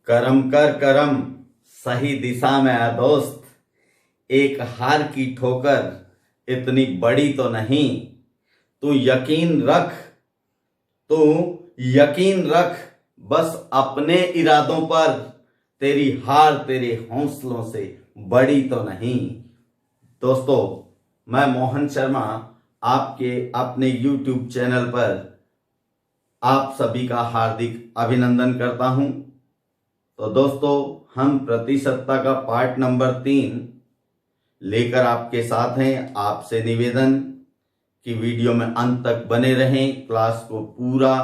करम कर करम, सही दिशा में है दोस्त। एक हार की ठोकर इतनी बड़ी तो नहीं। तू यकीन रख, तू यकीन रख बस अपने इरादों पर। तेरी हार तेरे हौसलों से बड़ी तो नहीं। दोस्तों, मैं मोहन शर्मा आपके अपने YouTube चैनल पर आप सभी का हार्दिक अभिनंदन करता हूं। तो दोस्तों, हम प्रतिशतता का पार्ट नंबर 3 लेकर आपके साथ हैं। आपसे निवेदन कि वीडियो में अंत तक बने रहें, क्लास को पूरा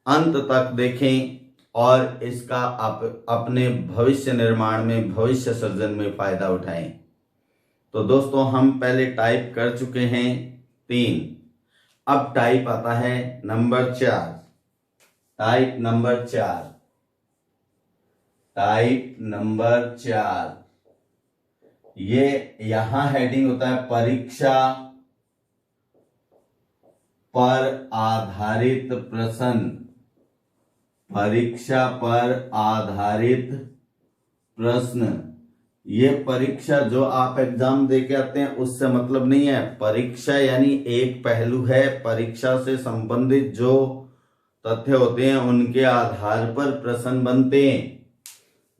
अंत तक देखें और इसका आप अपने भविष्य निर्माण में, भविष्य सृजन में फायदा उठाएं। तो दोस्तों, हम पहले टाइप कर चुके हैं 3। अब टाइप आता है number 4। Type number 4। Type number 4, ये यहां हेडिंग होता है परीक्षा पर आधारित प्रश्न। परीक्षा पर आधारित प्रश्न। ये परीक्षा जो आप एग्जाम दे के आते हैं उससे मतलब नहीं है। परीक्षा यानी एक पहलू है। परीक्षा से संबंधित जो तथ्य होते हैं उनके आधार पर प्रश्न बनते हैं।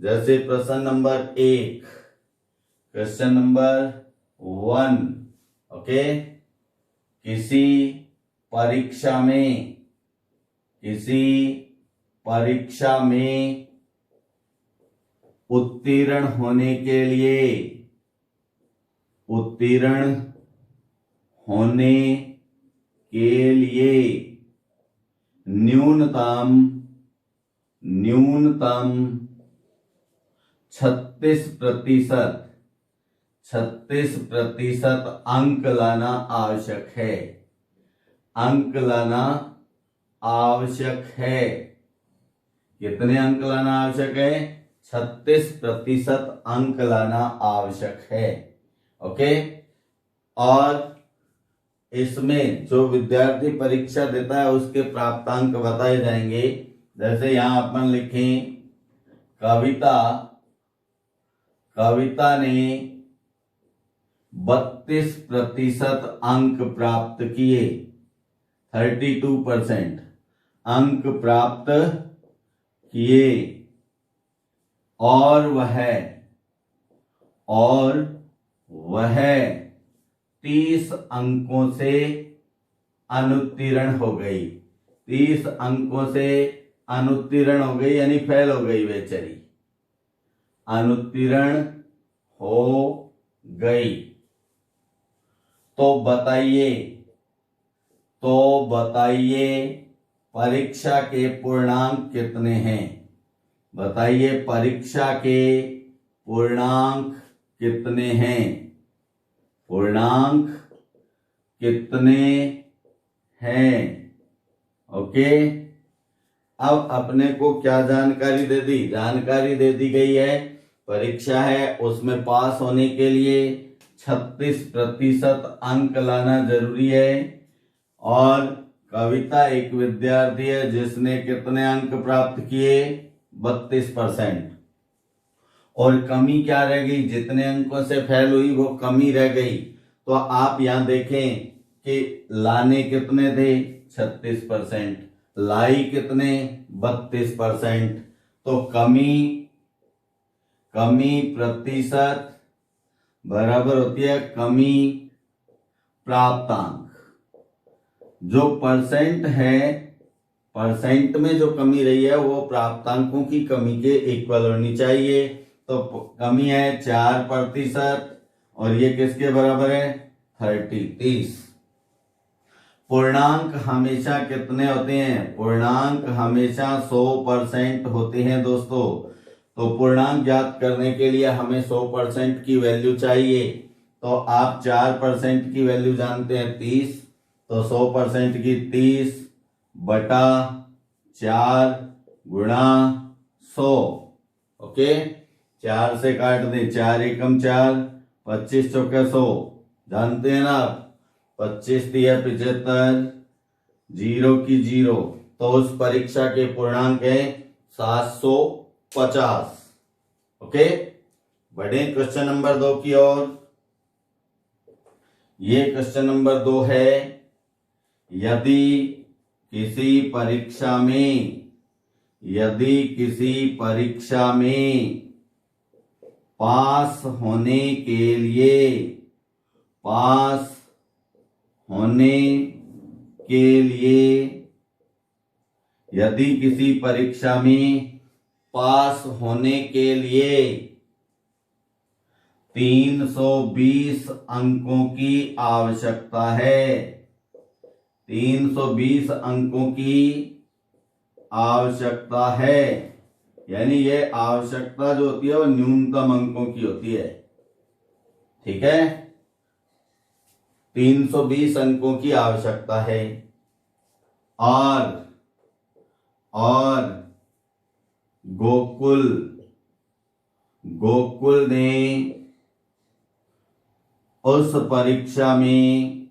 जैसे प्रश्न नंबर 1, क्वेश्चन नंबर 1, ओके। किसी परीक्षा में उत्तीर्ण होने के लिए न्यूनतम 36% अंक लाना आवश्यक है। अंक लाना आवश्यक है। कितने अंक लाना आवश्यक है? 36% अंक लाना आवश्यक है। ओके। और इसमें जो विद्यार्थी परीक्षा देता है उसके प्राप्तांक बताए जाएंगे। जैसे यहां अपन लिखें कविता ने 32% अंक प्राप्त किए। 32% अंक प्राप्त किए और वह 30 अंकों से अनुत्तीर्ण हो गई। 30 अंकों से अनुत्तीर्ण हो गई यानी फेल हो गई बेचारी। अनुत्तीर्ण हो गई। तो बताइए परीक्षा के पूर्णांक कितने हैं? बताइए परीक्षा के पूर्णांक कितने हैं? पूर्णांक कितने हैं? ओके। अब अपने को क्या जानकारी दे दी? जानकारी दे दी गई है परीक्षा है, उसमें पास होने के लिए 36% अंक लाना जरूरी है। और कविता एक विद्यार्थी है जिसने कितने अंक प्राप्त किए? 32%। और कमी क्या रह गई? जितने अंकों से फेल हुई वो कमी रह गई। तो आप यहां देखें कि लाने कितने थे? 36%। लाई कितने? 32%। तो कमी प्रतिशत बराबर होती है कमी प्राप्तांक। जो परसेंट है, परसेंट में जो कमी रही है वो प्राप्तांकों की कमी के इक्वल होनी चाहिए। तो कमी है 4% और ये किसके बराबर है? 30। पूर्णांक हमेशा कितने होते हैं? पूर्णांक हमेशा 100% होते हैं दोस्तों। तो पूर्णांक ज्ञात करने के लिए हमें 100% की वैल्यू चाहिए। तो आप 4% की वैल्यू जानते हैं 30। तो 100% की 30/4 गुणा 100। ओके। 4 से काट दें, 4 एकम 4, 25 चौके 100। जानते हैं ना आप? 25 दिया 75, 0 की 0। तो उस परीक्षा के पूर्णांक है 750। ओके, बढ़े क्वेश्चन नंबर 2 की ओर। ये क्वेश्चन नंबर 2 है, यदि किसी परीक्षा में पास होने के लिए यदि किसी परीक्षा में पास होने के लिए 320 अंकों की आवश्यकता है, 320 अंकों की आवश्यकता है, यानी ये आवश्यकता जो होती है वो न्यूनतम अंकों की होती है। ठीक है, 320 अंकों की आवश्यकता है और गोकुल ने उस परीक्षा में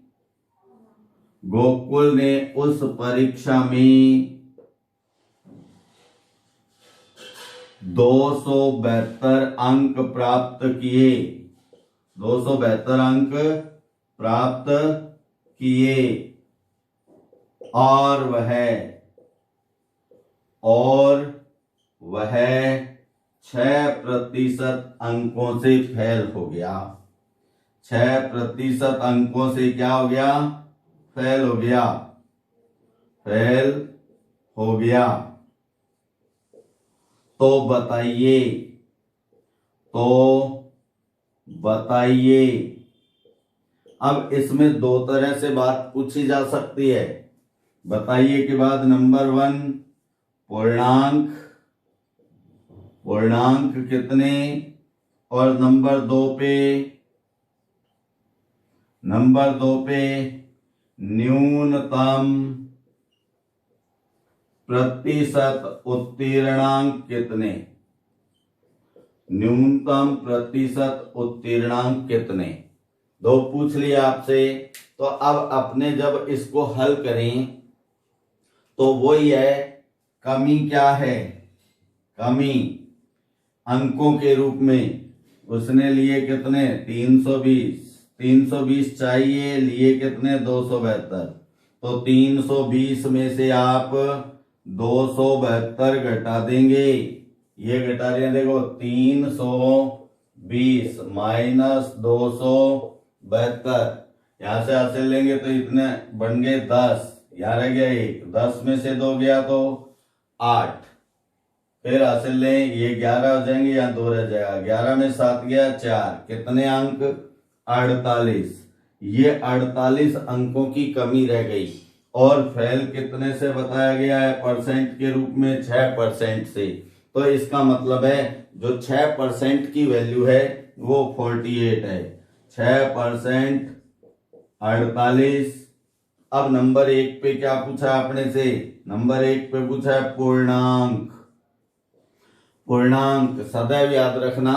272 अंक प्राप्त किए, 272 अंक प्राप्त किए और वह 6% अंकों से फेल हो गया, 6% अंकों से क्या हो गया? फेल हो गया। तो बताइए, अब इसमें दो तरह से बात पूछी जा सकती है। बताइए के बाद नंबर 1 पूर्णांक कितने, और नंबर 2 पे न्यूनतम प्रतिशत उत्तीर्णांक कितने, न्यूनतम प्रतिशत उत्तीर्णांक कितने। दो पूछ लिया आपसे। तो अब अपने जब इसको हल करें तो वही है, कमी क्या है? कमी अंकों के रूप में उसने लिए कितने? 320 चाहिए, लिए कितने? 272। तो 320 में से आप 272 घटा देंगे, ये घटा दिया, देखो 320 माइनस 272, यहां से हासिल लेंगे तो इतने बन गए 10, यहाँ रह गया 1, 10 में से 2 गया तो 8, फिर हासिल लें, ये 11 हो जाएंगे, यहाँ 2 रह जाएगा, 11 में 7 गया 4, कितने अंक? 48। ये 48 अंकों की कमी रह गई। और फेल कितने से बताया गया है? परसेंट के रूप में 6% से। तो इसका मतलब है जो 6% की वैल्यू है वो 48 है। 6% 48। अब नंबर 1 पे क्या पूछा आपने से? नंबर 1 पे पूछा है पूर्णांक। पूर्णांक सदैव याद रखना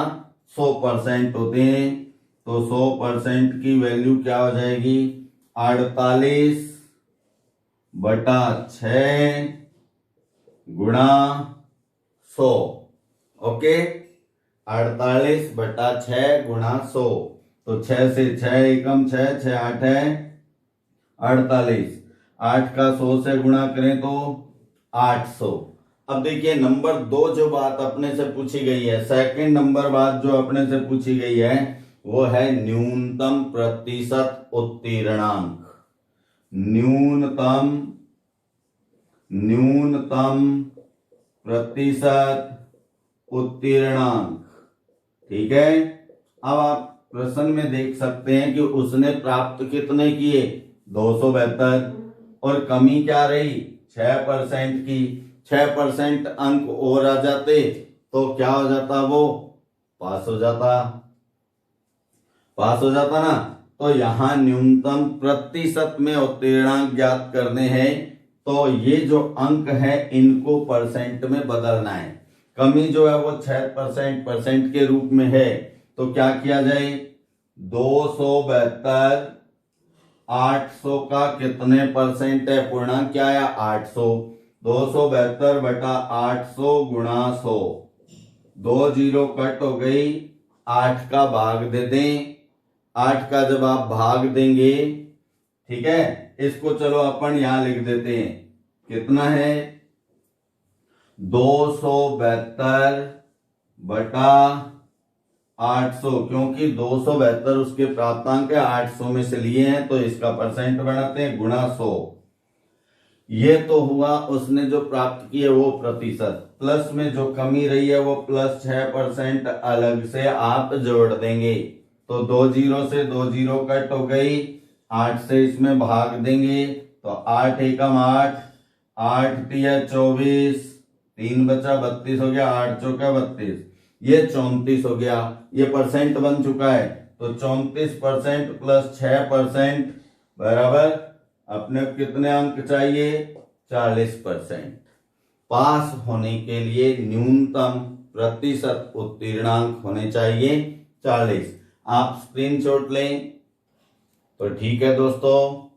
100% होते हैं, तो 100% की वैल्यू क्या हो जाएगी? 48/6 गुणा 100। ओके, 48/6 गुणा 100। तो 6 से 6 एकम 6, 6 8 है 48। 8 का 100 से गुणा करें तो 800। अब देखिए नंबर 2 जो बात अपने से पूछी गई है, सेकंड नंबर बात जो अपने से पूछी गई है वो है न्यूनतम प्रतिशत उत्तीर्णांक। न्यूनतम प्रतिशत उत्तीर्णांक। ठीक है, अब आप प्रश्न में देख सकते हैं कि उसने प्राप्त कितने किए? 272, और कमी क्या रही? 6% की। 6% अंक और आ जाते तो क्या हो जाता? वो पास हो जाता ना। तो यहां न्यूनतम प्रतिशत में उत्तीर्णांक ज्ञात करने हैं, तो ये जो अंक है इनको परसेंट में बदलना है। कमी जो है वो 6% के रूप में है, तो क्या किया जाए? 272 800 का कितने परसेंट है? पूर्णांक क्या है? 800। 272 बटा 800 गुणा 100। 2 जीरो कट हो गई, 8 का भाग दे दें। 8 का जब आप भाग देंगे, ठीक है, इसको चलो अपन यहां लिख देते हैं। कितना है? 272 बटा 800, क्योंकि 272 उसके प्राप्तांक है, 800 में से लिए हैं तो इसका परसेंट बनाते हैं, गुणा 100। ये तो हुआ उसने जो प्राप्त किए वो प्रतिशत। प्लस में जो कमी रही है वो प्लस 6% अलग से आप जोड़ देंगे। तो 2 जीरो से 2 जीरो कट हो गई, 8 से इसमें भाग देंगे तो 8 एकम 8, 8 तिया 24, 3 बचा 32 हो गया, 8 चौका 32, ये 34 हो गया। ये परसेंट बन चुका है, तो 34% प्लस 6% बराबर अपने कितने अंक चाहिए? 40%। पास होने के लिए न्यूनतम प्रतिशत उत्तीर्णांक होने चाहिए 40। आप स्क्रीनशॉट लें तो ठीक है दोस्तों।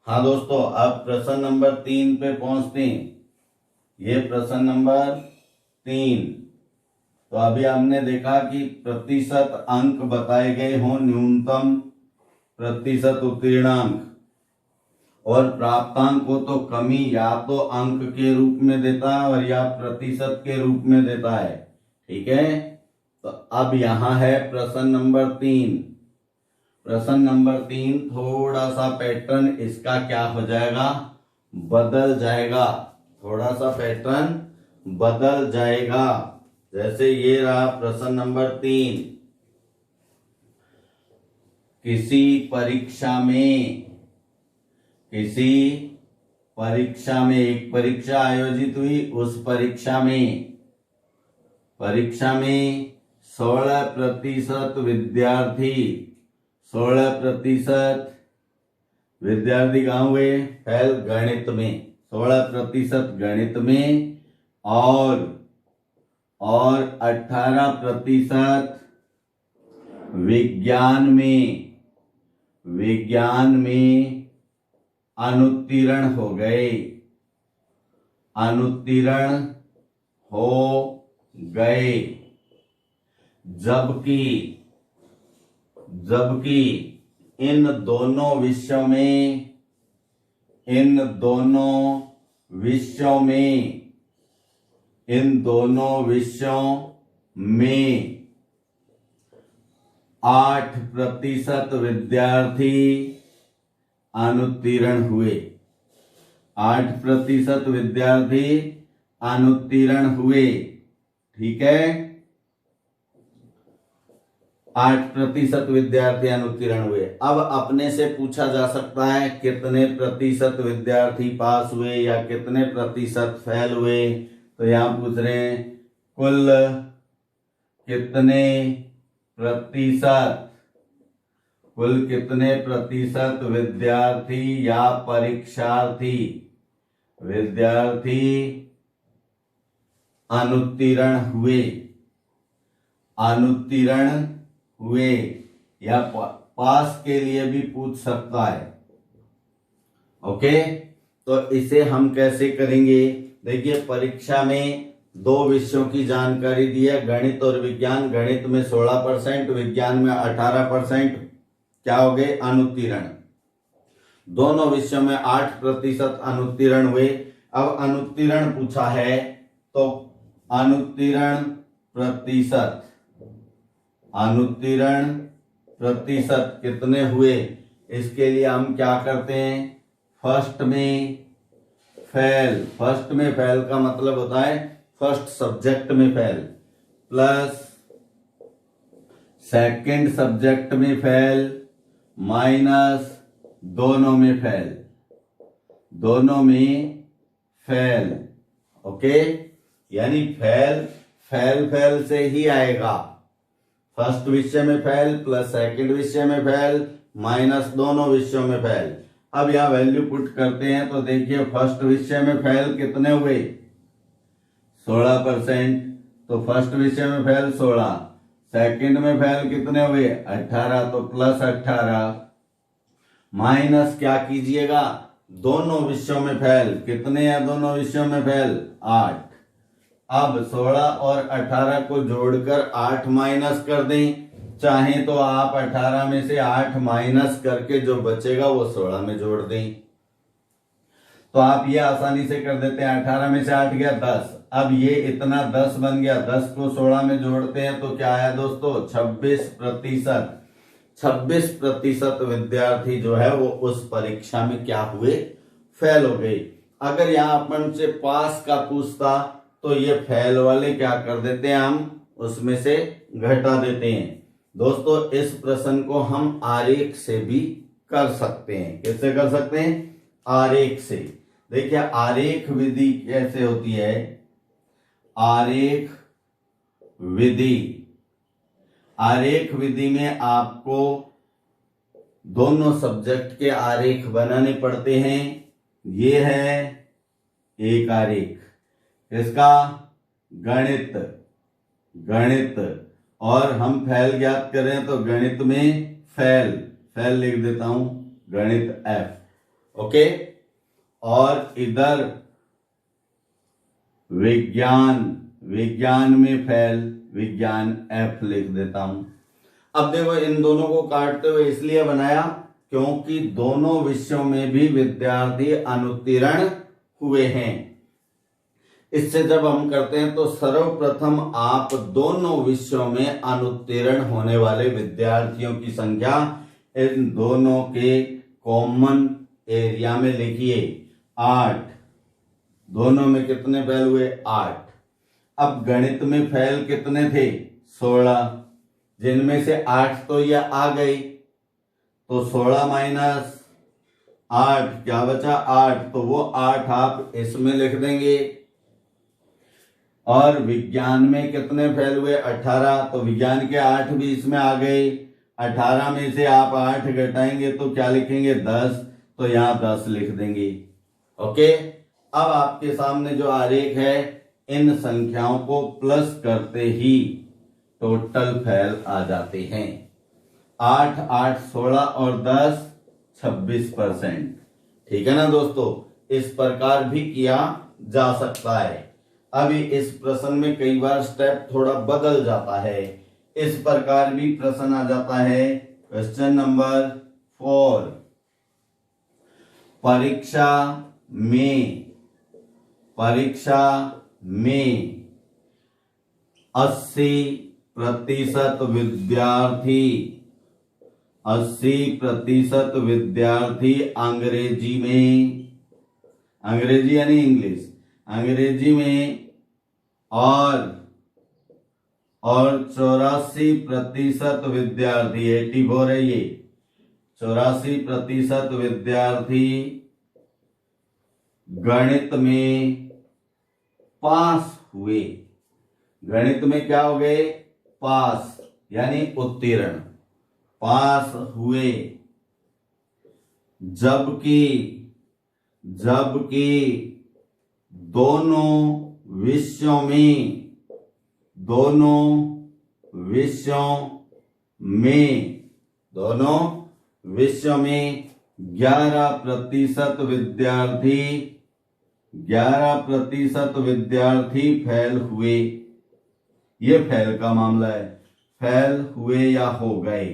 हाँ दोस्तों, अब प्रश्न नंबर 3 पे पहुंचते हैं। ये प्रश्न नंबर 3। तो अभी हमने देखा कि प्रतिशत अंक बताए गए हों, न्यूनतम प्रतिशत उत्तीर्णांक, और प्राप्तांक को तो कमी या तो अंक के रूप में देता है और या प्रतिशत के रूप में देता है। ठीक है, तो अब यहां है प्रश्न नंबर 3। प्रश्न नंबर 3 थोड़ा सा पैटर्न इसका क्या हो जाएगा? बदल जाएगा। थोड़ा सा पैटर्न बदल जाएगा। जैसे ये रहा प्रश्न नंबर 3। किसी परीक्षा में एक परीक्षा आयोजित हुई। उस परीक्षा में 16% विद्यार्थी कहाँ हुए? फेल गणित में। 16% गणित में और 18% विज्ञान में अनुत्तीर्ण हो गए। जबकि इन दोनों विषयों में 8% विद्यार्थी अनुत्तीर्ण हुए। 8% विद्यार्थी अनुत्तीर्ण हुए। ठीक है, 8% विद्यार्थी अनुत्तीर्ण हुए। अब अपने से पूछा जा सकता है कितने प्रतिशत विद्यार्थी पास हुए या कितने प्रतिशत फेल हुए। तो यहां पूछ रहे हैं कुल कितने प्रतिशत विद्यार्थी या परीक्षार्थी अनुत्तीर्ण हुए या पास के लिए भी पूछ सकता है। ओके, तो इसे हम कैसे करेंगे? देखिए, परीक्षा में 2 विषयों की जानकारी दी है, गणित और विज्ञान। गणित में 16%, विज्ञान में 18%। क्या हो गए? अनुत्तीर्ण। दोनों विषयों में 8% अनुत्तीर्ण हुए। अब अनुत्तीर्ण पूछा है तो अनुत्तीर्ण प्रतिशत कितने हुए? इसके लिए हम क्या करते हैं? फर्स्ट में फेल का मतलब होता है फर्स्ट सब्जेक्ट में फेल, प्लस सेकंड सब्जेक्ट में फेल, माइनस दोनों में फेल। ओके, यानी फेल से ही आएगा। फर्स्ट विषय में फेल प्लस सेकंड विषय में फेल माइनस दोनों विषयों में फेल। अब यहां वैल्यू पुट करते हैं तो देखिए, फर्स्ट विषय में फेल कितने हुए? 16%। तो फर्स्ट विषय में फेल 16, सेकंड में फेल कितने हुए? 18, तो प्लस 18 माइनस क्या कीजिएगा? दोनों विषयों में फेल। कितने हैं दोनों विषयों में फेल? 8। अब 16 और 18 को जोड़कर 8 माइनस कर दें। चाहे तो आप 18 में से 8 माइनस करके जो बचेगा वो 16 में जोड़ दें। तो आप ये आसानी से कर देते हैं। 18 में से 8 गया 10। अब ये इतना 10 बन गया। 10 को 16 में जोड़ते हैं तो क्या आया दोस्तों? 26%। 26% विद्यार्थी जो है वो उस परीक्षा में क्या हुए? फेल हो गए। अगर यहाँ अपन से पास का पूछता तो ये फेल वाले क्या कर देते हैं, हम उसमें से घटा देते हैं। दोस्तों इस प्रश्न को हम आरेख से भी कर सकते हैं। कैसे कर सकते हैं? आरेख से। देखिए आरेख विधि कैसे होती है? आरेख विधि, आरेख विधि में आपको दोनों सब्जेक्ट के आरेख बनाने पड़ते हैं। ये है एक आरेख, इसका गणित, गणित, और हम फेल ज्ञात करें तो गणित में फेल, फेल लिख देता हूं, गणित F। ओके। और इधर विज्ञान, विज्ञान में फेल, विज्ञान F लिख देता हूं। अब देखो इन दोनों को काटते हुए इसलिए बनाया क्योंकि दोनों विषयों में भी विद्यार्थी अनुत्तीर्ण हुए हैं। इससे जब हम करते हैं तो सर्वप्रथम आप दोनों विषयों में अनुत्तीर्ण होने वाले विद्यार्थियों की संख्या इन दोनों के कॉमन एरिया में लिखिए 8। दोनों में कितने फेल हुए? 8। अब गणित में फेल कितने थे? 16, जिनमें से 8 तो ये आ गई, तो 16 माइनस 8 क्या बचा? 8। तो वो 8 आप इसमें लिख देंगे। और विज्ञान में कितने फेल हुए? 18, तो विज्ञान के 8 भी इसमें आ गए। 18 में से आप 8 घटाएंगे तो क्या लिखेंगे? 10, तो यहाँ 10 लिख देंगे। ओके। अब आपके सामने जो आरेख है इन संख्याओं को प्लस करते ही टोटल फेल आ जाते हैं। 8, 8, 16 और 10 26%। ठीक है ना दोस्तों? इस प्रकार भी किया जा सकता है। अभी इस प्रश्न में कई बार स्टेप थोड़ा बदल जाता है। इस प्रकार भी प्रश्न आ जाता है। क्वेश्चन नंबर 4, परीक्षा में 80% विद्यार्थी, 80% विद्यार्थी अंग्रेजी में, अंग्रेजी यानी इंग्लिश, अंग्रेजी में और 84% विद्यार्थी, 84 है ये, 84% विद्यार्थी गणित में पास हुए। गणित में क्या हो गए? पास, यानी उत्तीर्ण, पास हुए। जबकि दोनों विषयों में 11% विद्यार्थी फेल हुए। ये फेल का मामला है, फेल हुए या हो गए।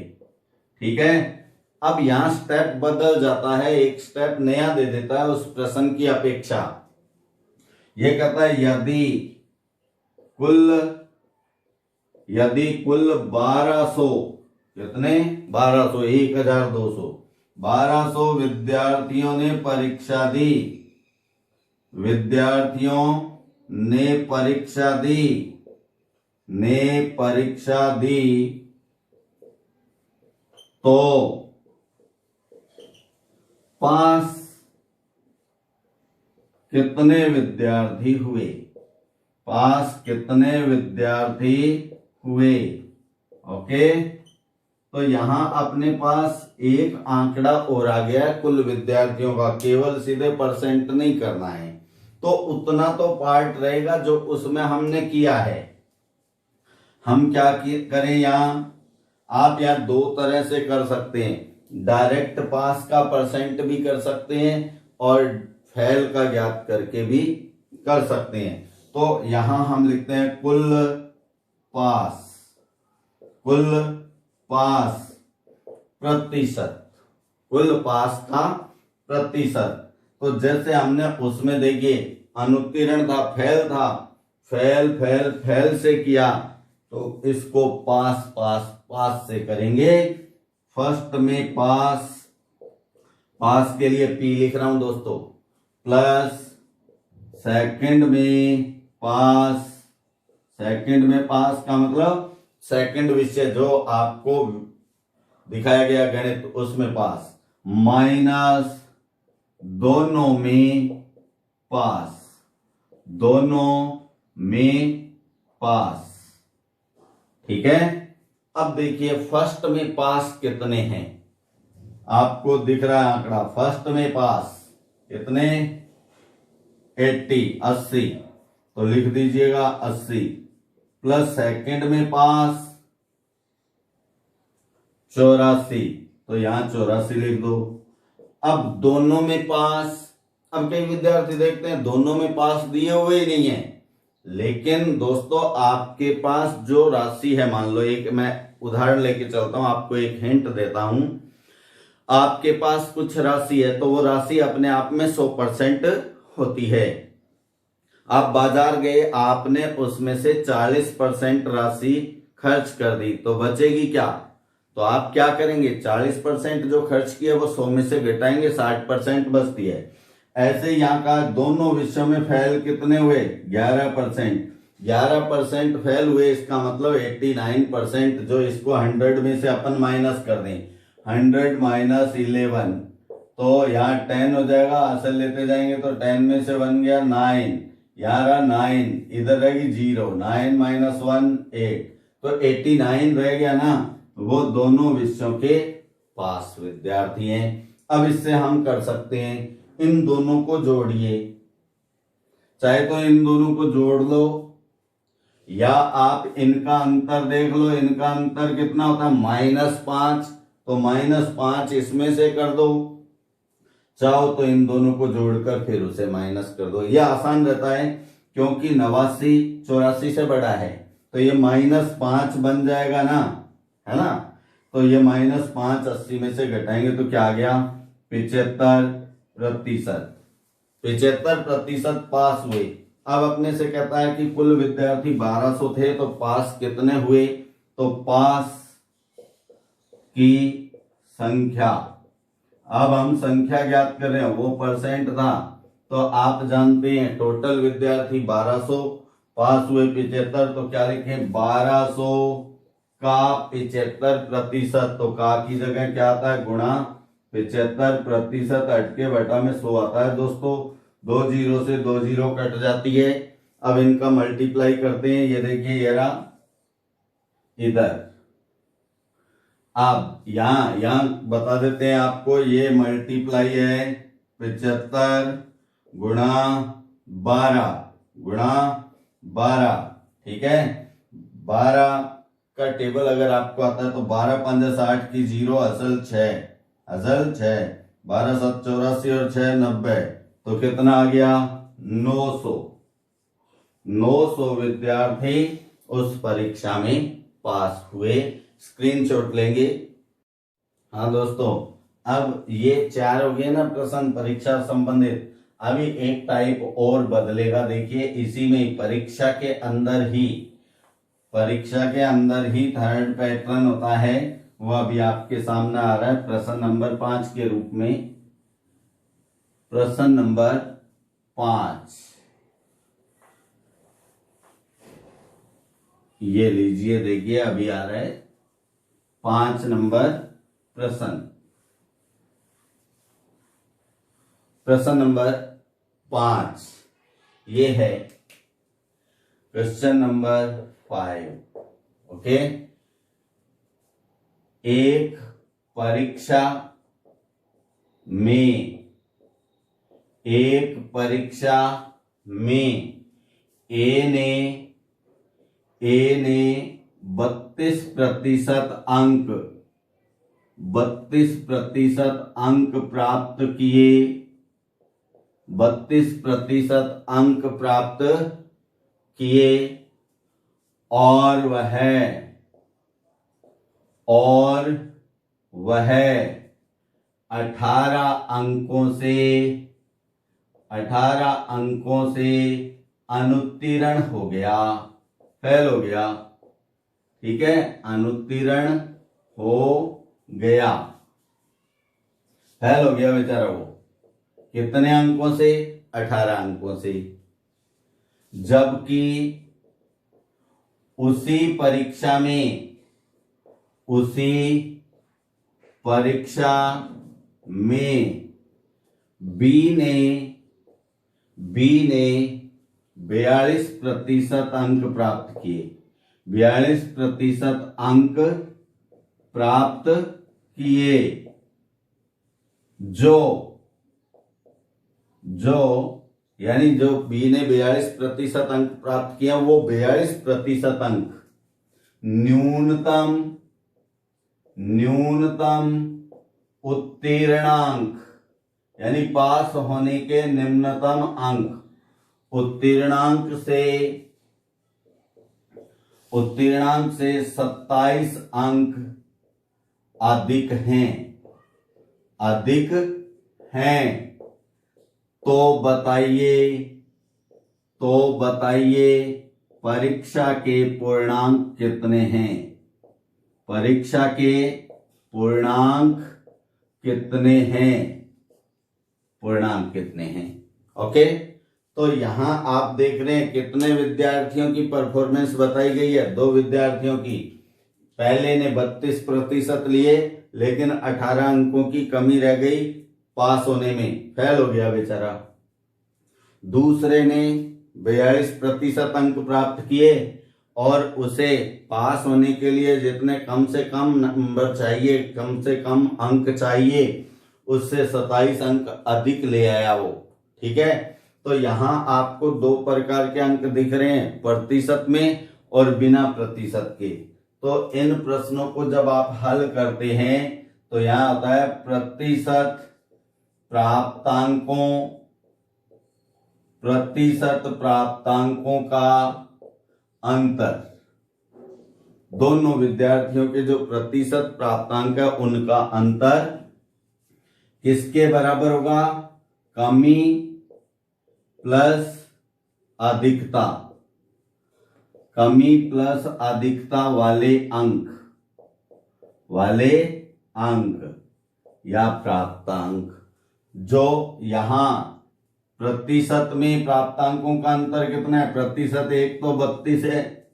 ठीक है। अब यहां स्टेप बदल जाता है, एक स्टेप नया दे देता है उस प्रश्न की अपेक्षा। ये कहता है यदि कुल 1200, कितने? 1200, 1200, 1200 विद्यार्थियों ने परीक्षा दी, तो पास कितने विद्यार्थी हुए? पास कितने विद्यार्थी हुए? ओके। तो यहां अपने पास एक आंकड़ा और आ गया है कुल विद्यार्थियों का, केवल सीधे परसेंट नहीं करना है। तो उतना तो पार्ट रहेगा जो उसमें हमने किया है। हम क्या करें? यहां आप दो तरह से कर सकते हैं। डायरेक्ट पास का परसेंट भी कर सकते हैं और फैल का ज्ञात करके भी कर सकते हैं। तो यहां हम लिखते हैं कुल पास प्रतिशत, कुल पास का प्रतिशत। तो जैसे हमने उसमें देखिए अनुत्तीर्ण था, फेल था, फेल फेल फेल से किया, तो इसको पास पास पास से करेंगे। फर्स्ट में पास, पास के लिए पी लिख रहा हूं दोस्तों, प्लस सेकंड में पास, सेकंड में पास का मतलब सेकंड विषय जो आपको दिखाया गया गणित उसमें पास, माइनस दोनों में पास, दोनों में पास। ठीक है। अब देखिए फर्स्ट में पास कितने हैं, आपको दिख रहा है आंकड़ा, फर्स्ट में पास कितने, 80, तो लिख दीजिएगा 80, प्लस सेकंड में पास 84, तो यहां 84 लिख दो। अब दोनों में पास, अब कई विद्यार्थी देखते हैं दोनों में पास दिए हुए ही नहीं है, लेकिन दोस्तों आपके पास जो राशि है, मान लो एक मैं उदाहरण लेके चलता हूं, आपको एक हिंट देता हूं। आपके पास कुछ राशि है तो वो राशि अपने आप में 100% होती है। आप बाजार गए, आपने उसमें से 40% राशि खर्च कर दी, तो बचेगी क्या? तो आप क्या करेंगे, 40% जो खर्च किया वो 100 में से घटाएंगे, 60% बचती है। ऐसे यहाँ का दोनों विषयों में फेल कितने हुए, 11%, 11% फेल हुए, इसका मतलब 89%, जो इसको 100 में से अपन माइनस कर दें, 100 माइनस 11, तो यहाँ 10 हो जाएगा, असल लेते जाएंगे तो 10 में से 1 गया 9, यहाँ रहा 9, इधर रहेगी 0, 9 माइनस 1 8, तो 89 रह गया ना। वो दोनों विषयों के पास विद्यार्थी हैं। अब इससे हम कर सकते हैं, इन दोनों को जोड़िए, चाहे तो इन दोनों को जोड़ लो या आप इनका अंतर देख लो। इनका अंतर कितना होता है, -5, तो -5 इसमें से कर दो, चाहो तो इन दोनों को जोड़कर फिर उसे माइनस कर दो। यह आसान रहता है क्योंकि 89 84 से बड़ा है, तो ये -5 बन जाएगा ना, है ना। तो ये -5 80 में से घटाएंगे तो क्या आ गया, 75%। 75% पास हुए। अब अपने से कहता है कि कुल विद्यार्थी 1200 थे, तो पास कितने हुए, तो पास की संख्या, अब हम संख्या ज्ञात कर रहे हैं, वो परसेंट था, तो आप जानते हैं टोटल विद्यार्थी 1200, पास हुए 75, तो क्या लिखें, 1200 का 75%, तो का की जगह क्या आता है, गुणा 75%, अटके बटा में 100 आता है दोस्तों। 2 जीरो से 2 जीरो कट जाती है। अब इनका मल्टीप्लाई करते हैं, ये देखिए ये रहा इधर। अब यहां बता देते हैं आपको, ये मल्टीप्लाई है 75 गुणा 12, ठीक है। 12 का टेबल अगर आपको आता है तो 12 5 60 की 0, असल 6, 12 7 84 और 6 90, तो कितना आ गया, 900 विद्यार्थी उस परीक्षा में पास हुए। स्क्रीनशॉट लेंगे। हाँ दोस्तों, अब ये 4 हो गए ना प्रश्न परीक्षा संबंधित। अभी एक टाइप और बदलेगा, देखिए इसी में परीक्षा के अंदर ही थर्ड पैटर्न होता है, वो अभी आपके सामने आ रहा है प्रश्न नंबर 5 के रूप में। प्रश्न नंबर 5 ये लीजिए, देखिए अभी आ रहा है 5 नंबर प्रश्न नंबर 5 ये है क्वेश्चन नंबर 5। ओके, एक परीक्षा में ए ने 32% अंक प्राप्त किए 32% अंक प्राप्त किए और वह 18 अंकों से अनुत्तीर्ण हो गया, फेल हो गया। ठीक है, अनुत्तीर्ण हो गया, फेल हो गया बेचारा वो। कितने अंकों से? 18 अंकों से। जबकि उसी परीक्षा में बी ने 42% अंक प्राप्त किए, 42% अंक प्राप्त किए, जो यानी जो बी ने 42% अंक प्राप्त किया, वो 42% अंक न्यूनतम उत्तीर्णांक यानी पास होने के निम्नतम अंक, उत्तीर्णांक से 27 अंक अधिक हैं। तो बताइए परीक्षा के पूर्णांक कितने हैं? परीक्षा के पूर्णांक कितने हैं? ओके, तो यहां आप देख रहे हैं कितने विद्यार्थियों की परफॉर्मेंस बताई गई है। 2 विद्यार्थियों की। पहले ने 32% लिए, लेकिन 18 अंकों की कमी रह गई पास होने में, फेल हो गया बेचारा। दूसरे ने 42% अंक प्राप्त किए और उसे पास होने के लिए जितने कम से कम नंबर चाहिए, कम से कम अंक चाहिए, उससे 27 अंक अधिक ले आया वो। ठीक है, तो यहां आपको 2 प्रकार के अंक दिख रहे हैं, प्रतिशत में और बिना प्रतिशत के। तो इन प्रश्नों को जब आप हल करते हैं तो यहां होता है प्रतिशत प्राप्तांकों का अंतर। दोनों विद्यार्थियों के जो प्रतिशत प्राप्तांक है उनका अंतर किसके बराबर होगा? कमी प्लस अधिकता, कमी प्लस अधिकता वाले अंक या प्राप्तांक। जो यहां प्रतिशत में प्राप्तांकों का अंतर कितना है? प्रतिशत एक तो 32 है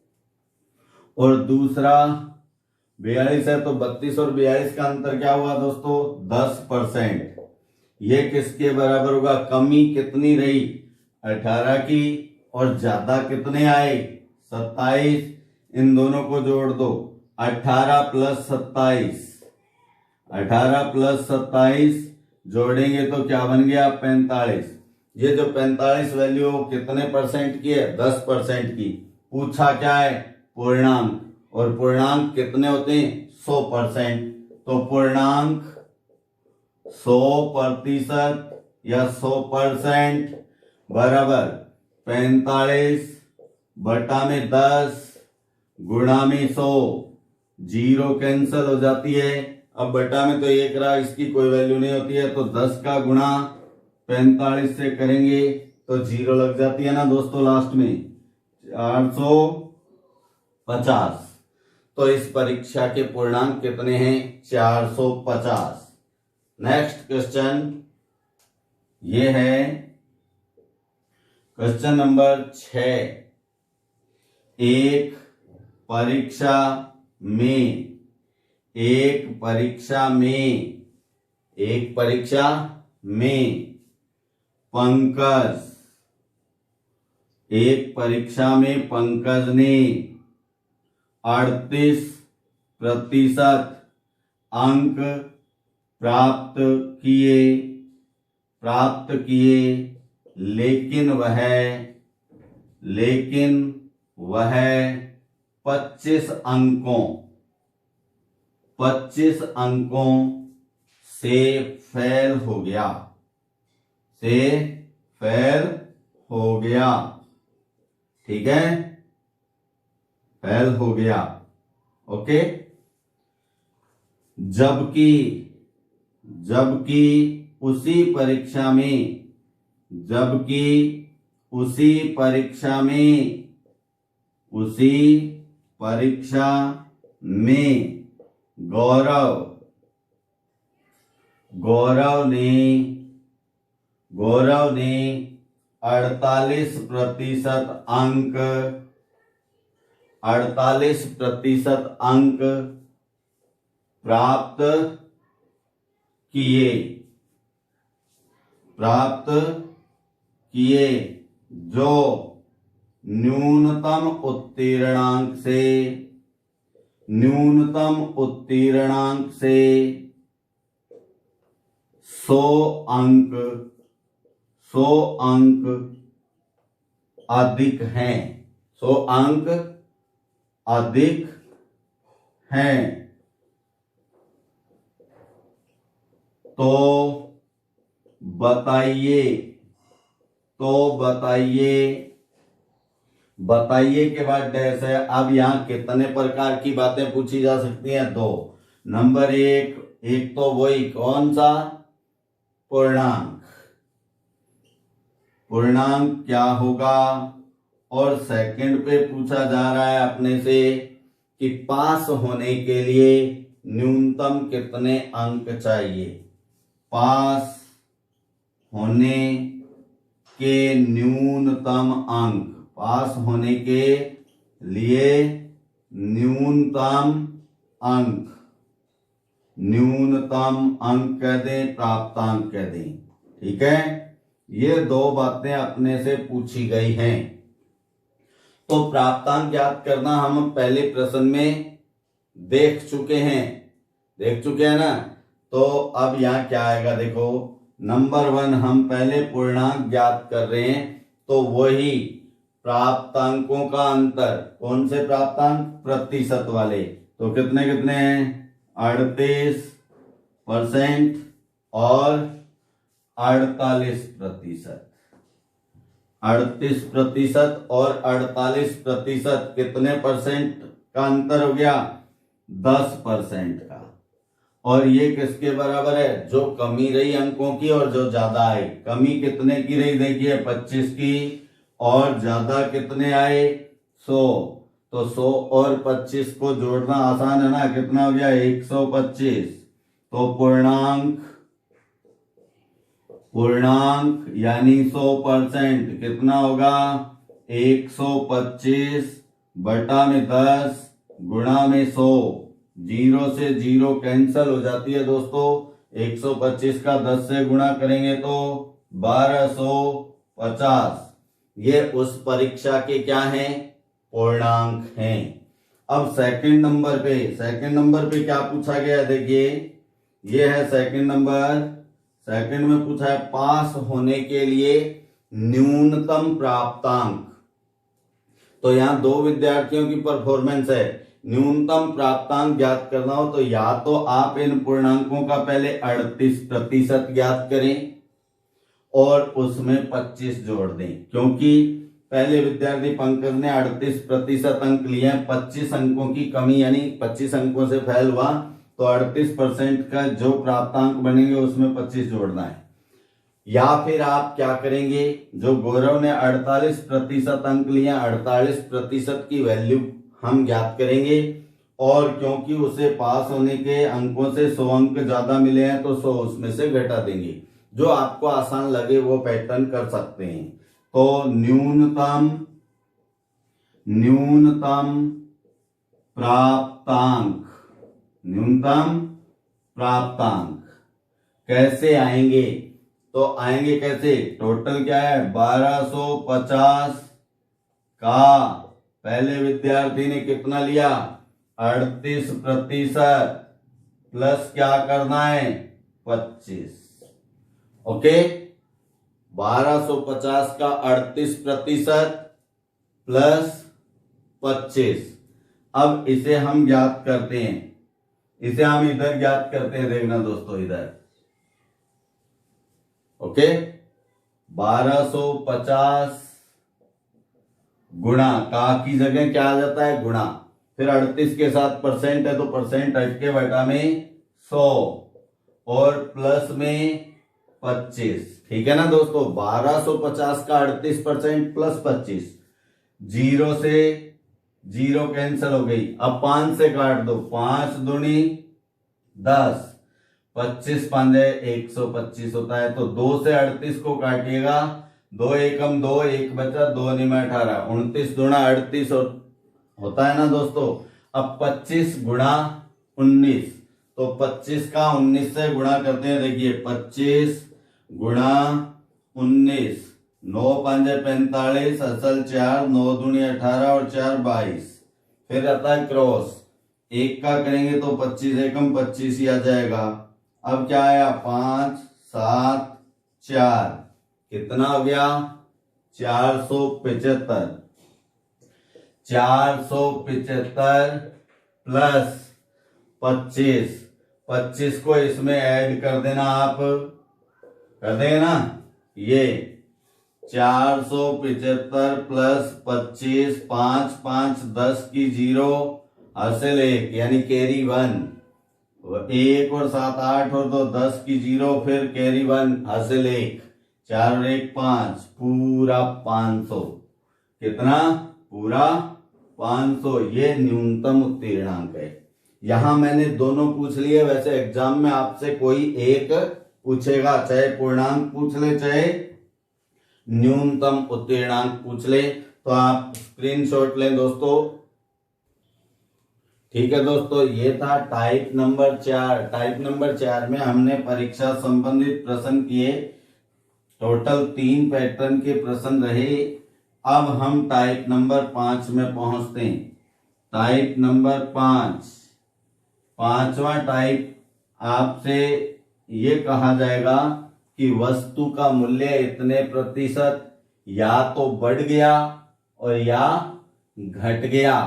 और दूसरा 42 है, तो 32 और 42 का अंतर क्या हुआ दोस्तों? 10%। ये किसके बराबर होगा? कमी कितनी रही? 18 की, और ज्यादा कितने आए? 27। इन दोनों को जोड़ दो, 18 प्लस 27 जोड़ेंगे तो क्या बन गया? 45। ये जो 45 वैल्यू कितने परसेंट की है? 10% की। पूछा क्या है? पूर्णांक, और पूर्णांक कितने होते हैं? 100%। तो पूर्णांक 100% या 100% बराबर 45 बटा में 10 गुणा में 100। 0 कैंसल हो जाती है। अब बटा में तो 1 रहा, इसकी कोई वैल्यू नहीं होती है, तो 10 का गुणा 45 से करेंगे तो 0 लग जाती है ना दोस्तों लास्ट में, 450। तो इस परीक्षा के पूर्णांक कितने हैं? 450। नेक्स्ट क्वेश्चन ये है क्वेश्चन नंबर 6। एक परीक्षा में पंकज ने 38% अंक प्राप्त किए, लेकिन वह 25 अंकों से फेल हो गया। फेल हो गया। ठीक है, फेल हो गया। ओके। जबकि जबकि उसी परीक्षा में जबकि उसी परीक्षा में उसी परीक्षा में गौरव गौरव ने 48% अंक प्राप्त किए जो न्यूनतम उत्तीर्णांक से 100 अंक अधिक हैं। 100 अंक अधिक हैं। तो बताइए के बाद डैश है। अब यहां कितने प्रकार की बातें पूछी जा सकती हैं? 2। नंबर एक तो वही कौन सा पूर्णांक क्या होगा, और सेकंड पे पूछा जा रहा है अपने से कि पास होने के लिए न्यूनतम कितने अंक चाहिए। पास होने के न्यूनतम अंक कह दें, प्राप्तांक कह दें। ठीक है, ये 2 बातें अपने से पूछी गई हैं। तो प्राप्तांक ज्ञात करना हम पहले प्रश्न में देख चुके हैं ना। तो अब यहाँ क्या आएगा देखो, नंबर 1 हम पहले पूर्णांक ज्ञात कर रहे हैं, तो वही प्राप्तांकों का अंतर। कौन से प्राप्तांक? प्रतिशत वाले। तो कितने हैं? 38% और 48%। 38% और 48% कितने परसेंट का अंतर हो गया? 10% का। और ये किसके बराबर है? जो कमी रही अंकों की और जो ज्यादा आई। कमी कितने की रही देखिए, 25 की, और ज्यादा कितने आए? 100। तो 100 और 25 को जोड़ना आसान है ना, कितना हो गया? 125। तो पूर्णांक यानी 100% कितना होगा? 125 बटा में 10 गुणा में 100। 0 से 0 कैंसल हो जाती है दोस्तों। 125 का 10 से गुणा करेंगे तो 1250। ये उस परीक्षा के क्या हैं? पूर्णांक हैं। अब सेकंड नंबर पे क्या पूछा गया देखिए, ये है सेकंड नंबर। सेकंड में पूछा है पास होने के लिए न्यूनतम प्राप्तांक। तो यहाँ 2 विद्यार्थियों की परफॉर्मेंस है। न्यूनतम प्राप्तांक ज्ञात करना हो तो या तो आप इन पूर्णांकों का पहले 38% ज्ञात करें और उसमें 25 जोड़ दें, क्योंकि पहले विद्यार्थी पंकज ने 38% अंक लिए हैं। 25 अंकों की कमी यानी 25 अंकों से फेल हुआ, तो 38% का जो प्राप्तांक बनेंगे उसमें 25 जोड़ना है। या फिर आप क्या करेंगे, जो गौरव ने 48% अंक लिए, 48% की वैल्यू हम ज्ञात करेंगे, और क्योंकि उसे पास होने के अंकों से 100 अंक ज्यादा मिले हैं तो 100 उसमें से घटा देंगे। जो आपको आसान लगे वो पैटर्न कर सकते हैं। तो न्यूनतम प्राप्तांक कैसे आएंगे? तो आएंगे कैसे? टोटल क्या है? 1250 का पहले विद्यार्थी ने कितना लिया? 38% प्लस क्या करना है? 25। ओके, 1250 का 38% प्लस 25। अब इसे हम ज्ञात करते हैं, इसे हम इधर ज्ञात करते हैं। देखना दोस्तों इधर। ओके, 1250 गुणा, का की जगह क्या आ जाता है गुणा, फिर 38 के साथ परसेंट है तो परसेंट हट के बटा में 100 और प्लस में 25। ठीक है ना दोस्तों, 1250 का 38% प्लस 25, जीरो से जीरो कैंसिल हो गई। अब 5 से काट दो, 5 दूनी 10, 25 5 125 होता है। तो 2 से 38 को काटिएगा, 2 एकम 2, 1 बचा, 2 निमे 18, 29 दूना 38 होता है ना दोस्तों। अब 25 गुणा 19, तो 25 का 19 से गुणा करते हैं। देखिए 25 गुणा 19, 9 5 45, असल 4, 9 दूनी 18 और 4 22। फिर आता है क्रॉस, एक का करेंगे तो 25 एकम 25 ही आ जाएगा। अब क्या आया, 5 7 4, कितना हो गया 475। 475 प्लस 25, 25 को इसमें ऐड कर देना, आप कर देंगे ना। ये 475 प्लस 25, 5 5 10 की 0, हासिल 1 यानी कैरी 1, 1 और 7 8 और 2 10 की 0, फिर कैरी 1 हासिल 1, 4 और 1 5, पूरा 500। कितना, पूरा 500। ये न्यूनतम उत्तीर्णांक है। यहां मैंने दोनों पूछ लिए, वैसे एग्जाम में आपसे कोई एक पूछेगा, चाहे पूर्णांक पूछ ले चाहे न्यूनतम उत्तीर्णांक पूछ ले, तो आप स्क्रीनशॉट लें दोस्तों। ठीक है दोस्तों, ये था टाइप नंबर 4। टाइप नंबर 4 में हमने परीक्षा संबंधित प्रश्न किए, टोटल 3 पैटर्न के प्रश्न रहे। अब हम टाइप नंबर 5 में पहुंचते हैं। टाइप नंबर 5, पांचवा टाइप आपसे ये कहा जाएगा कि वस्तु का मूल्य इतने प्रतिशत या तो बढ़ गया और या घट गया,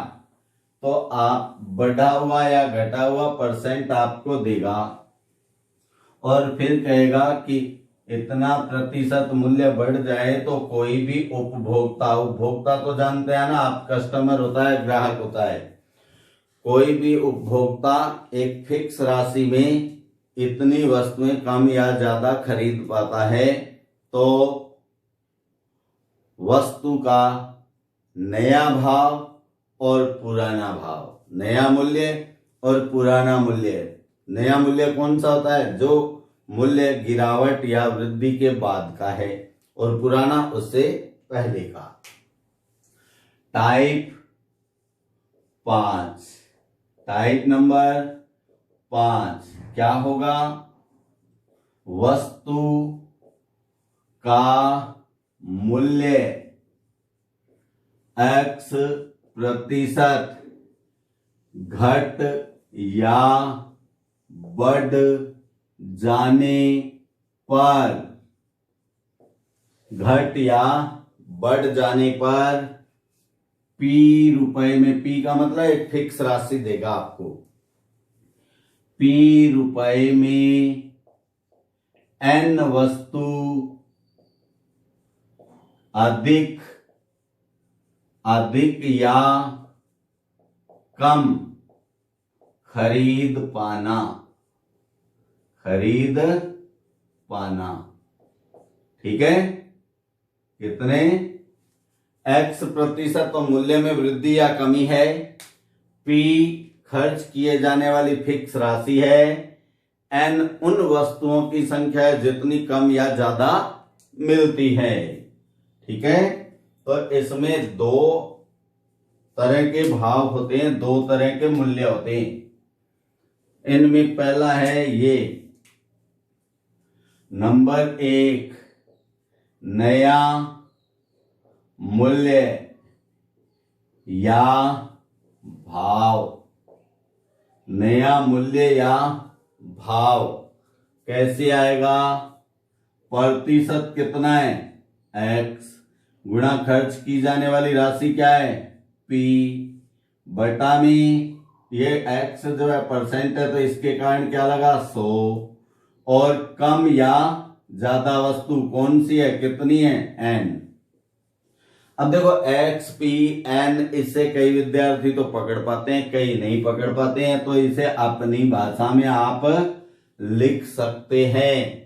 तो आप बढ़ा हुआ या घटा हुआ परसेंट आपको देगा और फिर कहेगा कि इतना प्रतिशत मूल्य बढ़ जाए तो कोई भी उपभोक्ता, उपभोक्ता तो जानते हैं ना आप, कस्टमर होता है, ग्राहक होता है, कोई भी उपभोक्ता एक फिक्स राशि में इतनी वस्तुएं कम या ज्यादा खरीद पाता है, तो वस्तु का नया भाव और पुराना भाव, नया मूल्य और पुराना मूल्य, नया मूल्य कौन सा होता है, जो मूल्य गिरावट या वृद्धि के बाद का है, और पुराना उससे पहले का। टाइप 5, टाइप नंबर 5 क्या होगा, वस्तु का मूल्य X प्रतिशत घट या बढ़ जाने पर, घट या बढ़ जाने पर P रुपए में, P का मतलब एक फिक्स राशि देगा आपको, P रुपए में N वस्तु अधिक या कम खरीद पाना, खरीद पाना। ठीक है, कितने, X प्रतिशत तो मूल्य में वृद्धि या कमी है, P खर्च किए जाने वाली फिक्स राशि है, N उन वस्तुओं की संख्या है जितनी कम या ज्यादा मिलती है। ठीक है, तो इसमें 2 तरह के भाव होते हैं, 2 तरह के मूल्य होते हैं। इनमें पहला है ये नंबर 1, नया मूल्य या भाव, नया मूल्य या भाव कैसे आएगा, प्रतिशत कितना है X, गुणा खर्च की जाने वाली राशि क्या है P, बटा में ये X जो है परसेंट है तो इसके कारण क्या लगा 100, और कम या ज्यादा वस्तु कौन सी है, कितनी है, n। अब देखो x p n, इससे कई विद्यार्थी तो पकड़ पाते हैं, कई नहीं पकड़ पाते हैं, तो इसे अपनी भाषा में आप लिख सकते हैं।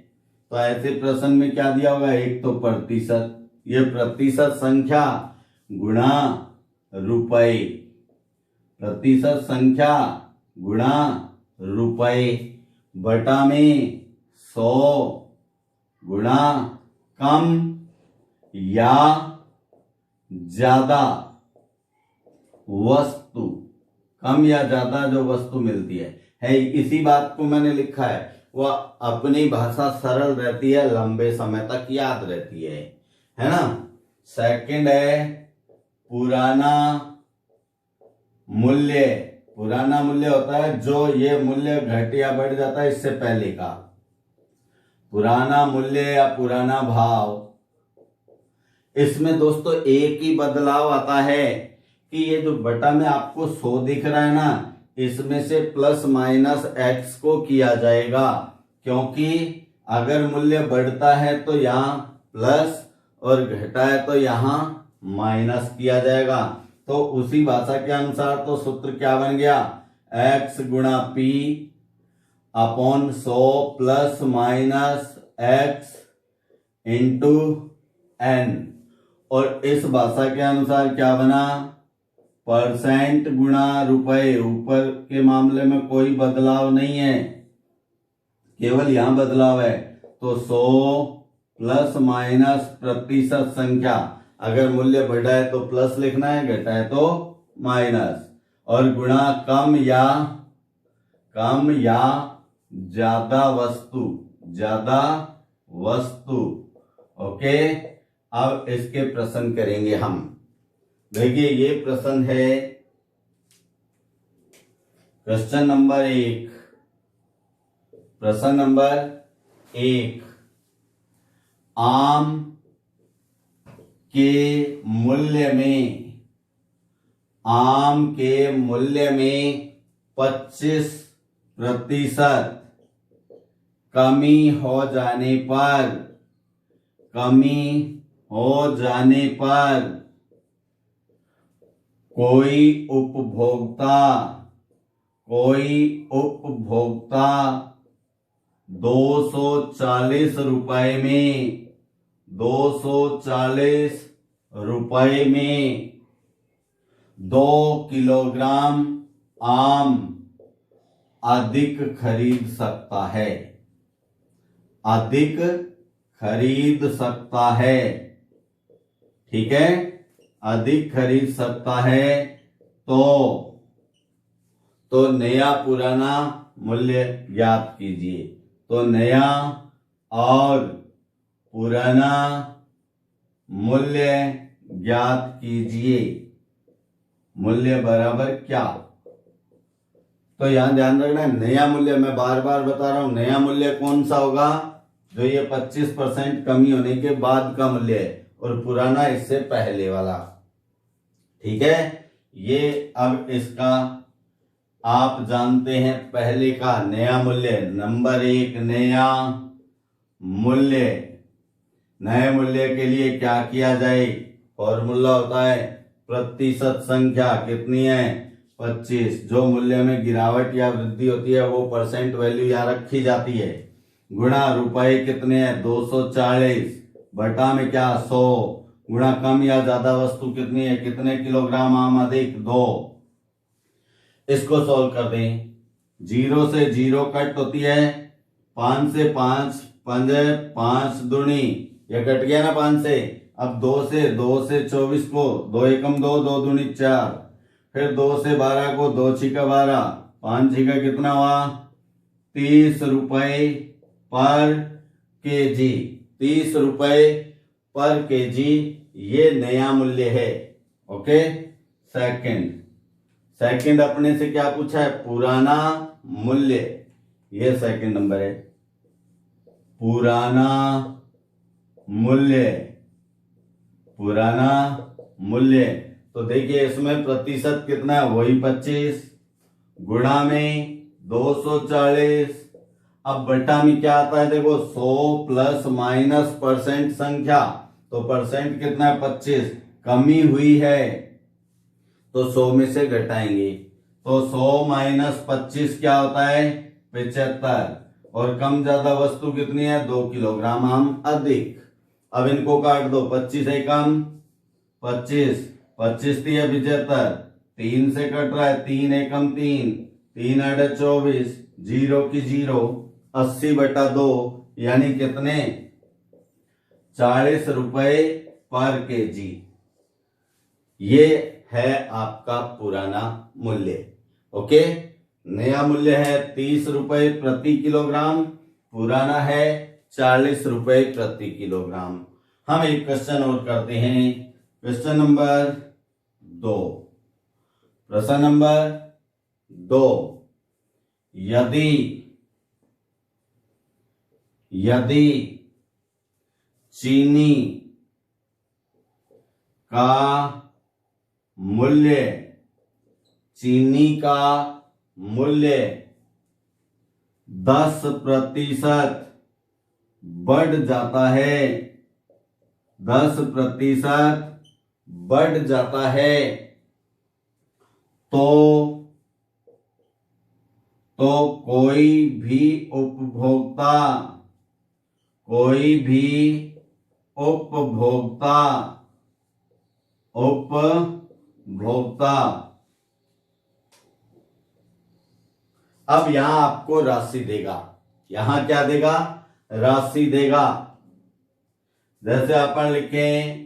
तो ऐसे प्रश्न में क्या दिया होगा, एक तो प्रतिशत, ये प्रतिशत संख्या गुणा रुपए, प्रतिशत संख्या गुणा रुपए, बटा में 100 गुणा कम या ज्यादा वस्तु, कम या ज्यादा जो वस्तु मिलती है इसी बात को मैंने लिखा है। वह अपनी भाषा सरल रहती है, लंबे समय तक याद रहती है ना। सेकंड है पुराना मूल्य। पुराना मूल्य होता है जो ये मूल्य घट या बढ़ जाता है इससे पहले का, पुराना मूल्य या पुराना भाव। इसमें दोस्तों एक ही बदलाव आता है कि ये जो बटा में आपको 100 दिख रहा है ना, इसमें से प्लस माइनस x को किया जाएगा, क्योंकि अगर मूल्य बढ़ता है तो यहाँ प्लस और घटा है तो यहाँ माइनस किया जाएगा। तो उसी भाषा के अनुसार तो सूत्र क्या बन गया, x गुणा p upon 100 plus minus x into n। और इस भाषा के अनुसार क्या बना, परसेंट गुणा रुपए। ऊपर के मामले में कोई बदलाव नहीं है, केवल यहां बदलाव है। तो 100 प्लस माइनस प्रतिशत संख्या, अगर मूल्य बढ़ा है तो प्लस लिखना है, घटा है तो माइनस, और गुणा कम या ज्यादा वस्तु, ज्यादा वस्तु। ओके, अब इसके प्रश्न करेंगे हम। देखिए ये प्रश्न है क्वेश्चन नंबर 1। प्रश्न नंबर 1, आम के मूल्य में, आम के मूल्य में 25% कमी हो जाने पर, कमी हो जाने पर कोई उपभोक्ता 240 रुपए में, 240 रुपए में 2 किलोग्राम आम अधिक खरीद सकता है, अधिक खरीद सकता है। ठीक है, अधिक खरीद सकता है तो नया पुराना मूल्य ज्ञात कीजिए। तो नया और पुराना मूल्य ज्ञात कीजिए। मूल्य बराबर क्या, तो यहां ध्यान रखना, नया मूल्य मैं बार बार बता रहा हूं, नया मूल्य कौन सा होगा, जो ये 25% कमी होने के बाद का मूल्य है, और पुराना इससे पहले वाला। ठीक है, ये अब इसका आप जानते हैं पहले का नया मूल्य। नंबर 1, नया मूल्य। नए मूल्य के लिए क्या किया जाए, फॉर्मूला होता है प्रतिशत संख्या, कितनी है 25। जो मूल्य में गिरावट या वृद्धि होती है वो परसेंट वैल्यू यहाँ रखी जाती है, गुणा रुपए कितने हैं 240, बटा में क्या 100, गुणा कम या ज्यादा वस्तु कितनी है, कितने किलोग्राम आम अधिक 2। इसको सॉल्व कर दें, 0 से 0 कट होती है, 5 से 5 5 दूनी, ये कट गया ना 5 से। अब 2 से 24 को 2 एकम 2, 2 दूनी 4, फिर 2 से 12 को 2 छिका 12, 5 छिका कितना हुआ 30 रुपए पर केजी, 30 रुपए पर केजी, ये नया मूल्य है। ओके, सेकंड अपने से क्या पूछा है, पुराना मूल्य, ये सेकंड नंबर है, पुराना मूल्य, पुराना मूल्य। तो देखिए इसमें प्रतिशत कितना है, वही 25, गुणा में 240, अब बटा में क्या आता है देखो 100 प्लस माइनस परसेंट संख्या, तो परसेंट कितना है 25, कमी हुई है तो 100 में से घटाएंगे, तो 100 माइनस 25 क्या होता है 75, और कम ज्यादा वस्तु कितनी है 2 किलोग्राम आम अधिक। अब इनको काट दो, 25 है कम 25, 25 थी 75, 3 से कट रहा है, 3 एकम 3, 3 आड़े 24, 0 की 0, 80/2 यानी कितने 40 रुपए पर केजी। ये है आपका पुराना मूल्य। ओके, नया मूल्य है 30 रुपए प्रति किलोग्राम, पुराना है 40 रुपए प्रति किलोग्राम। हम एक क्वेश्चन और करते हैं, क्वेश्चन नंबर 2। प्रश्न नंबर 2, यदि चीनी का मूल्य 10% बढ़ जाता है, 10% बढ़ जाता है, तो कोई भी उपभोक्ता अब यहां आपको राशि देगा, यहां क्या देगा राशि देगा। जैसे अपन लिखें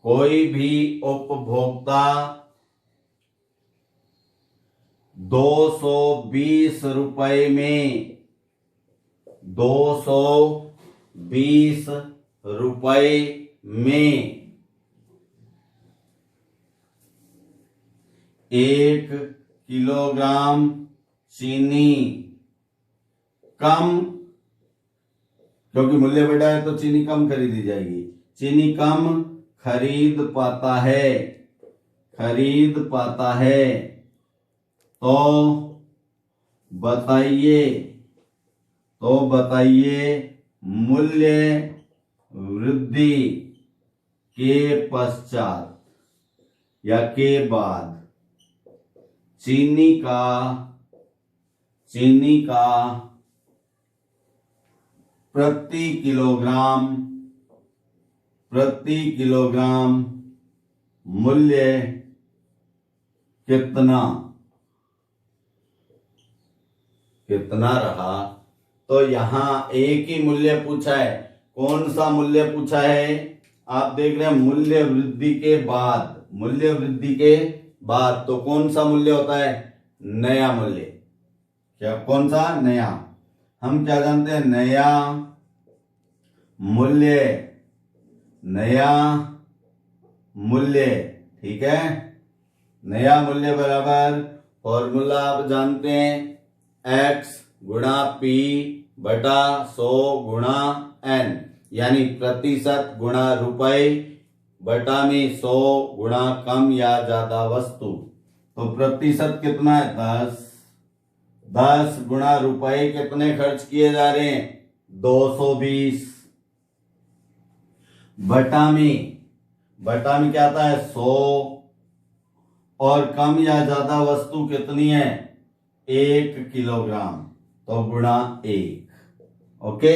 कोई भी उपभोक्ता 220 रुपए में 220 रुपए में 1 किलोग्राम चीनी कम, क्योंकि मूल्य बढ़ा है तो चीनी कम खरीदी जाएगी, चीनी कम खरीद पाता है, तो बताइए मूल्य वृद्धि के पश्चात या के बाद चीनी का प्रति किलोग्राम मूल्य कितना रहा। तो यहां एक ही मूल्य पूछा है, कौन सा मूल्य पूछा है आप देख रहे हैं मूल्य वृद्धि के बाद, तो कौन सा मूल्य होता है नया मूल्य। क्या कौन सा नया, हम क्या जानते हैं नया मूल्य, ठीक है। नया मूल्य बराबर फॉर्मूला आप जानते हैं x गुणा p बटा 100 गुणा n, यानी प्रतिशत गुणा रुपए बटा में 100 गुणा कम या ज्यादा वस्तु। तो प्रतिशत कितना है 10 गुणा रुपए कितने खर्च किए जा रहे हैं 220, बटा में क्या आता है 100, और कम या ज्यादा वस्तु कितनी है 1 किलोग्राम, तो गुणा 1। ओके,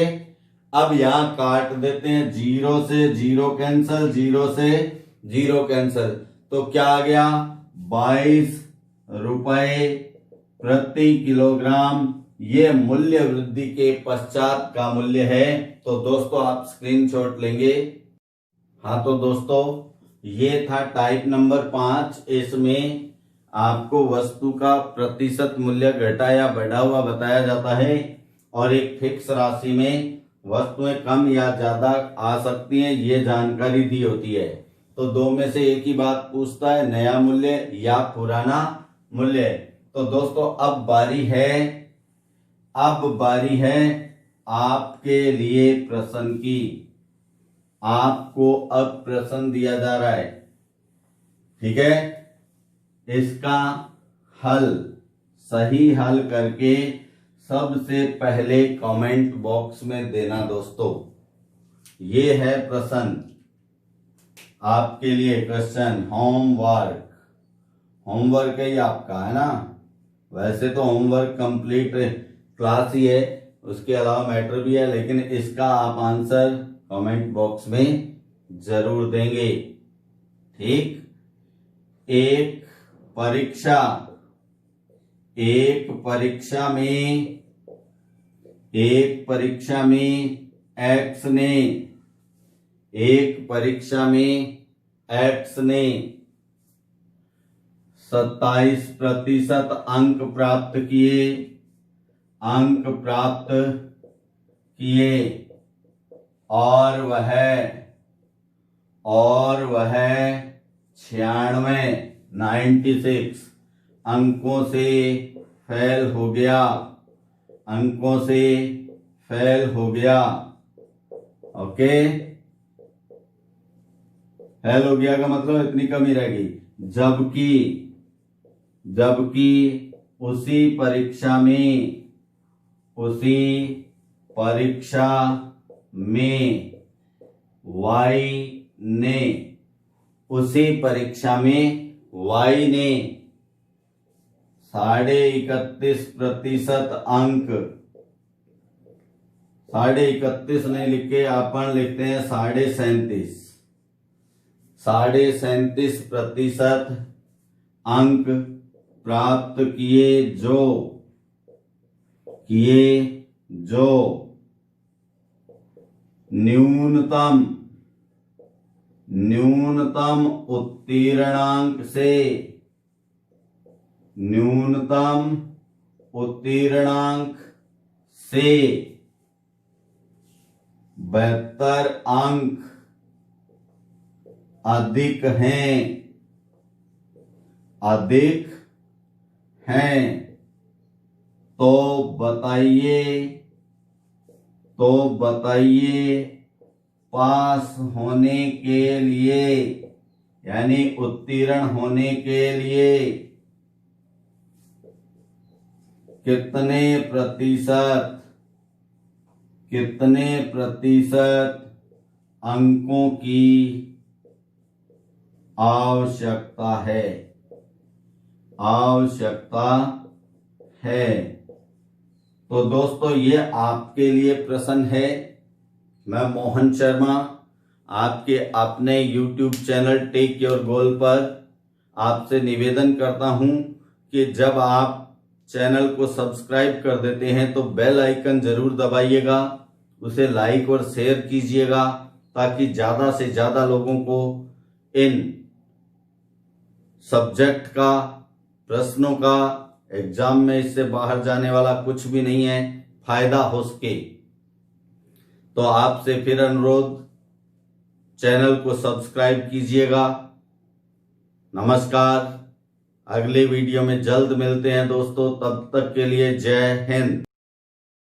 अब यहां काट देते हैं, 0 से 0 कैंसल, 0 से 0 कैंसल, तो क्या आ गया 22 रुपए प्रति किलोग्राम। ये मूल्य वृद्धि के पश्चात का मूल्य है। तो दोस्तों आप स्क्रीनशॉट लेंगे। हाँ तो दोस्तों ये था टाइप नंबर 5, इसमें आपको वस्तु का प्रतिशत मूल्य घटा या बढ़ा हुआ बताया जाता है, और एक फिक्स राशि में वस्तुएं कम या ज्यादा आ सकती हैं ये जानकारी दी होती है। तो दो में से एक ही बात पूछता है, नया मूल्य या पुराना मूल्य। तो दोस्तों अब बारी है आपके लिए प्रश्न की। आपको अब प्रश्न दिया जा रहा है, ठीक है, इसका हल, सही हल करके सबसे पहले कमेंट बॉक्स में देना दोस्तों। ये है प्रश्न आपके लिए, क्वेश्चन होमवर्क। होमवर्क है ये आपका, है ना। वैसे तो होमवर्क कंप्लीट क्लास ही है, उसके अलावा मैटर भी है, लेकिन इसका आप आंसर कमेंट बॉक्स में जरूर देंगे। ठीक। एक परीक्षा एक्स ने 27% अंक प्राप्त किए और वह 96 अंकों से फेल हो गया। ओके, फेल हो गया का मतलब इतनी कमी रह गई। जबकि उसी परीक्षा में Y ने 31.5% अंक, 31.5 नहीं लिख के अपन लिखते हैं 37.5% अंक प्राप्त किए जो न्यूनतम उत्तीर्णांक से 72 अंक अधिक हैं तो बताइए पास होने के लिए, यानी उत्तीर्ण होने के लिए कितने प्रतिशत अंकों की आवश्यकता है। तो दोस्तों ये आपके लिए प्रश्न है। मैं मोहन शर्मा आपके अपने YouTube channel take your goal पर आपसे निवेदन करता हूं कि जब आप चैनल को सब्सक्राइब कर देते हैं तो बेल आइकन जरूर दबाइएगा, उसे लाइक और शेयर कीजिएगा ताकि ज्यादा से ज्यादा लोगों को इन सब्जेक्ट का, प्रश्नों का, एग्जाम में इससे बाहर जाने वाला कुछ भी नहीं है, फायदा हो सके। तो आपसे फिर अनुरोध, चैनल को सब्सक्राइब कीजिएगा। नमस्कार, अगले वीडियो में जल्द मिलते हैं दोस्तों, तब तक के लिए जय हिंद।